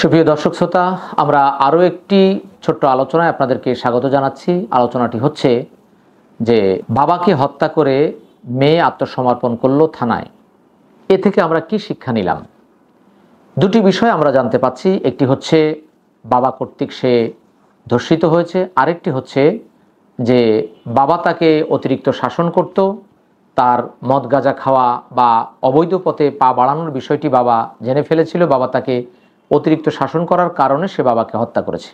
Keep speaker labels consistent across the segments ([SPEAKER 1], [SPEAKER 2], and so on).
[SPEAKER 1] সুপ্রিয় দর্শক শ্রোতা, আমরা আরও একটি ছোট্ট আলোচনায় আপনাদেরকে স্বাগত জানাচ্ছি। আলোচনাটি হচ্ছে যে বাবাকে হত্যা করে মেয়ে আত্মসমর্পণ করলো থানায়। এ থেকে আমরা কি শিক্ষা নিলাম? দুটি বিষয় আমরা জানতে পাচ্ছি। একটি হচ্ছে বাবা কর্তৃক সে ধর্ষিত হয়েছে, আরেকটি হচ্ছে যে বাবা তাকে অতিরিক্ত শাসন করত, তার মদ গাঁজা খাওয়া বা অবৈধ পথে পা বাড়ানোর বিষয়টি বাবা জেনে ফেলেছিল। বাবা তাকে অতিরিক্ত শাসন করার কারণে সে বাবাকে হত্যা করেছে।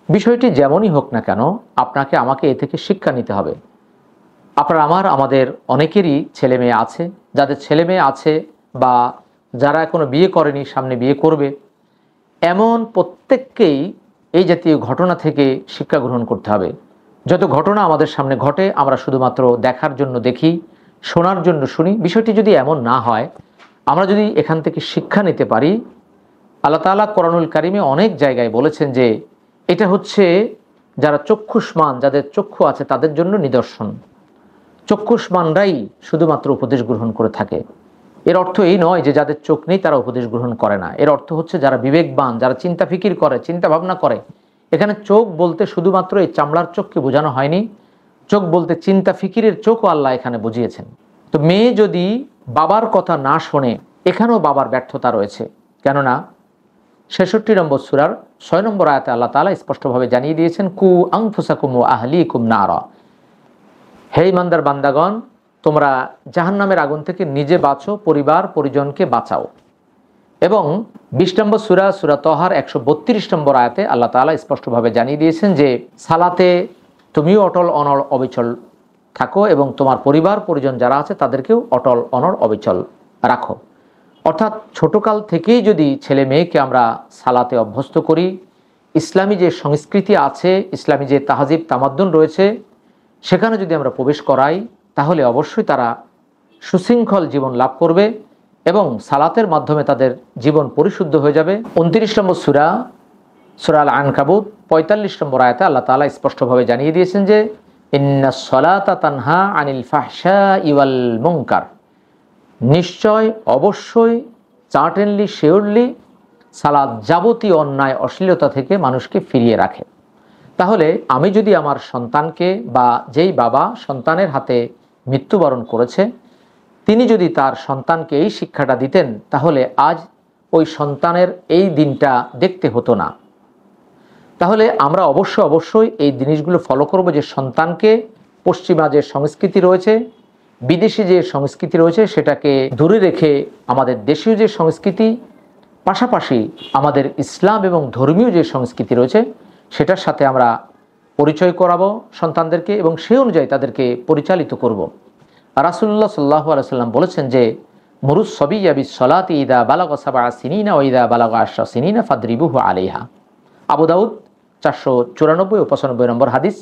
[SPEAKER 1] বিষয়টি যেমনই হোক না কেন, আপনাকে আমাকে এ থেকে শিক্ষা নিতে হবে। আমাদের অনেকেরই ছেলে মেয়ে আছে, যাদের ছেলে মেয়ে আছে বা যারা এখনো বিয়ে করেনি, সামনে বিয়ে করবে, এমন প্রত্যেককেই এই জাতীয় ঘটনা থেকে শিক্ষা গ্রহণ করতে হবে। যত ঘটনা আমাদের সামনে ঘটে আমরা শুধুমাত্র দেখার জন্য দেখি, শোনার জন্য শুনি। বিষয়টি যদি এমন না হয়, আমরা যদি এখান থেকে শিক্ষা নিতে পারি, আল্লাহ তাআলা কোরআনুল কারিমে অনেক জায়গায় বলেছেন যে এটা হচ্ছে যারা চক্ষুষ্মান, যাদের চক্ষু আছে তাদের জন্য নিদর্শন। চক্ষুষ্মানরাই শুধুমাত্র উপদেশ গ্রহণ করে থাকে। এর অর্থ এই নয় যে যাদের চোখ নেই তারা উপদেশ গ্রহণ করে না। এর অর্থ হচ্ছে যারা বিবেকবান, যারা চিন্তা ফিকির করে, চিন্তা ভাবনা করে। এখানে চোখ বলতে শুধুমাত্র এই চামড়ার চোখকে বোঝানো হয়নি, চোখ বলতে চিন্তা ফিকিরের চোখও আল্লাহ এখানে বুঝিয়েছেন। তো মেয়ে যদি বাবার কথা না শোনে, এখানেও বাবার ব্যর্থতা রয়েছে। কেননা ৬৬ নম্বর সূরার ৬ নম্বর আয়াতে আল্লাহ তাআলা স্পষ্টভাবে জানিয়ে দিয়েছেন, কু আনফুসাকুম ওয়া আহলিকুম নারা। হে ঈমানদার বান্দাগণ, তোমরা জাহান্নামের আগুন থেকে নিজে বাঁচো, পরিবার পরিজনকে বাঁচাও। এবং ২০ নম্বর সূরা তহার ১৩২ নম্বর আয়াতে আল্লাহ তাআলা স্পষ্টভাবে জানিয়ে দিয়েছেন যে সালাতে তুমিও অটল অনড় অবিচল থাকো এবং তোমার পরিবার পরিজন যারা আছে তাদেরকেও অটল অনড় অবিচল রাখো। অর্থাৎ ছোটকাল থেকেই যদি ছেলে মেয়েকে আমরা সালাতে অভ্যস্ত করি, ইসলামী যে সংস্কৃতি আছে, ইসলামী যে তাহাজিব তামাদ্দুন রয়েছে, সেখানে যদি আমরা প্রবেশ করাই, তাহলে অবশ্যই তারা সুশৃঙ্খল জীবন লাভ করবে এবং সালাতের মাধ্যমে তাদের জীবন পরিশুদ্ধ হয়ে যাবে। ২৯ নম্বর সূরা আল আনকাবুত ৪৫ নম্বর আয়াতে আল্লাহ তাআলা স্পষ্টভাবে জানিয়ে দিয়েছেন যে ইন্নাস সালাতা তানহা আনিল ফাহশাই ওয়াল মুনকার। নিশ্চয়, অবশ্যই, সার্টেনলি, শিওরলি সালাত যাবতীয় অন্যায় অশ্লীলতা থেকে মানুষকে ফিরিয়ে রাখে। তাহলে আমি যদি আমার সন্তানকে বা যেই বাবা সন্তানের হাতে মৃত্যুবরণ করেছে, তিনি যদি তার সন্তানকে এই শিক্ষাটা দিতেন, তাহলে আজ ওই সন্তানের এই দিনটা দেখতে হতো না। তাহলে আমরা অবশ্যই এই জিনিসগুলো ফলো করব যে সন্তানকে পশ্চিমা যে সংস্কৃতি রয়েছে, বিদেশি যে সংস্কৃতি রয়েছে, সেটাকে দূরে রেখে আমাদের দেশীয় যে সংস্কৃতি, পাশাপাশি আমাদের ইসলাম এবং ধর্মীয় যে সংস্কৃতি রয়েছে, সেটার সাথে আমরা পরিচয় করাবো সন্তানদেরকে এবং সেই অনুযায়ী তাদেরকে পরিচালিত করব। রাসূলুল্লাহ সাল্লাল্লাহু আলাইহি ওয়াসাল্লাম বলেছেন যে মুরুস সাবিয়্যা বিস-সালাতি ইযা বালাগা সাবআ সিনিনা ওয়া ইযা বালাগা 10 সিনিনা ফাদরিবুহু আলাইহা। আবু দাউদ ৪৯৪ ও ৯৫ নম্বর হাদিস।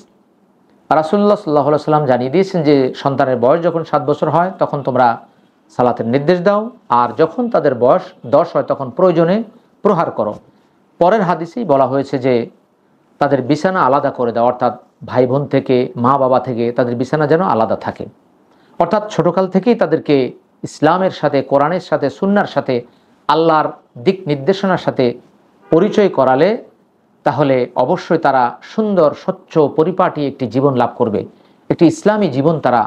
[SPEAKER 1] রাসূলুল্লাহ সাল্লাল্লাহু আলাইহি ওয়াসাল্লাম জানিয়ে দিয়েছেন যে সন্তানের বয়স যখন ৭ বছর হয় তখন তোমরা সালাতের নির্দেশ দাও, আর যখন তাদের বয়স ১০ হয় তখন প্রয়োজনে প্রহার করো। পরের হাদিসেই বলা হয়েছে যে তাদের বিছানা আলাদা করে দাও, অর্থাৎ ভাই বোন থেকে, মা বাবা থেকে তাদের বিছানা যেন আলাদা থাকে। অর্থাৎ ছোটকাল থেকেই তাদেরকে ইসলামের সাথে, কোরআনের সাথে, সুন্নাহর সাথে, আল্লাহর দিক নির্দেশনার সাথে পরিচয় করালে তাহলে অবশ্যই তারা সুন্দর, স্বচ্ছ, পরিপাটি একটি জীবন লাভ করবে, একটি ইসলামী জীবন তারা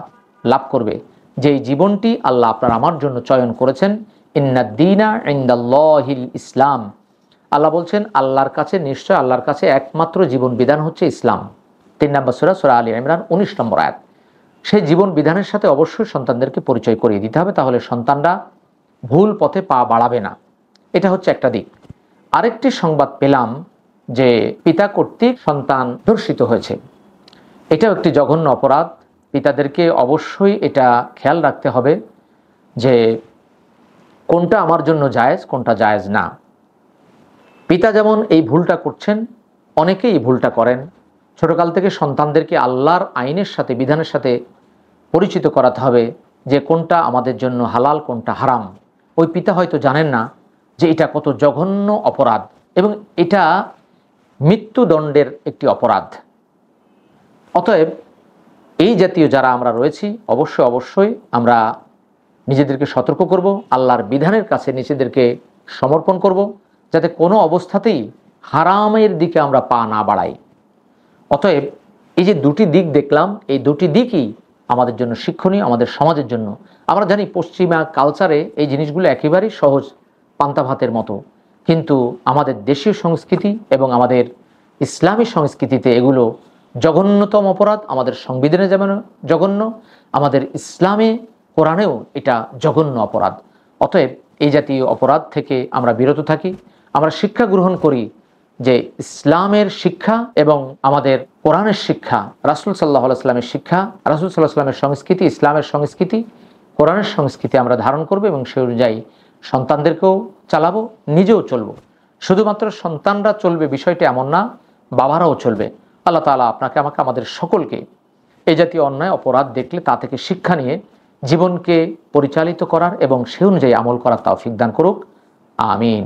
[SPEAKER 1] লাভ করবে, যেই জীবনটি আল্লাহ আপনার আমার জন্য চয়ন করেছেন। ইন্নাদ-দীনা ইনদাল্লাহিল ইসলাম। আল্লাহ বলছেন আল্লাহর কাছে, নিশ্চয় আল্লাহর কাছে একমাত্র জীবন বিধান হচ্ছে ইসলাম। ৩ নম্বর সূরা আলী ইমরান ১৯ নম্বর আয়াত। সেই জীবন বিধানের সাথে অবশ্যই সন্তানদেরকে পরিচয় করিয়ে দিতে হবে, তাহলে সন্তানরা ভুল পথে পা বাড়াবে না। এটা হচ্ছে একটা দিক। আরেকটি সংবাদ পেলাম যে পিতা কর্তৃক সন্তান ধর্ষিত হয়েছে। এটাও একটি জঘন্য অপরাধ। পিতাদেরকে অবশ্যই এটা খেয়াল রাখতে হবে যে কোনটা আমার জন্য জায়েজ, কোনটা জায়েজ না। পিতা যেমন এই ভুলটা করছেন, অনেকেই এই ভুলটা করেন। ছোটকাল থেকে সন্তানদেরকে আল্লাহর আইনের সাথে, বিধানের সাথে পরিচিত করাতে হবে যে কোনটা আমাদের জন্য হালাল, কোনটা হারাম। ওই পিতা হয়তো জানেন না যে এটা কত জঘন্য অপরাধ এবং এটা মৃত্যুদণ্ডের একটি অপরাধ। অতএব এই জাতীয় যারা আমরা রয়েছি, অবশ্যই আমরা নিজেদেরকে সতর্ক করব, আল্লাহর বিধানের কাছে নিজেদেরকে সমর্পণ করব, যাতে কোনো অবস্থাতেই হারামের দিকে আমরা পা না বাড়াই। অতএব এই যে দুটি দিক দেখলাম, এই দুটি দিকই আমাদের জন্য শিক্ষণীয়, আমাদের সমাজের জন্য। আমরা জানি পশ্চিমা কালচারে এই জিনিসগুলো একেবারেই সহজ, পান্তা ভাতের মতো, কিন্তু আমাদের দেশীয় সংস্কৃতি এবং আমাদের ইসলামী সংস্কৃতিতে এগুলো জঘন্যতম অপরাধ। আমাদের সংবিধানে যেমন জঘন্য, আমাদের ইসলামে কোরআনেও এটা জঘন্য অপরাধ। অতএব এই জাতীয় অপরাধ থেকে আমরা বিরত থাকি, আমরা শিক্ষা গ্রহণ করি যে ইসলামের শিক্ষা এবং আমাদের কোরআনের শিক্ষা, রাসূল সাল্লাল্লাহু আলাইহি ওয়াসাল্লামের শিক্ষা, রাসূল সাল্লাল্লাহু আলাইহি ওয়াসাল্লামের সংস্কৃতি, ইসলামের সংস্কৃতি, কোরআনের সংস্কৃতি আমরা ধারণ করব এবং সেই অনুযায়ী সন্তানদেরকেও চালাবো, নিজেও চলবো। শুধুমাত্র সন্তানরা চলবে বিষয়টি এমন না, বাবারাও চলবে। আল্লাহ তাআলা আপনাকে আমাকে আমাদের সকলকে এই জাতীয় অন্যায় অপরাধ দেখলে তা থেকে শিক্ষা নিয়ে জীবনকে পরিচালিত করার এবং সেই অনুযায়ী আমল করার তৌফিক দান করুক। আমিন।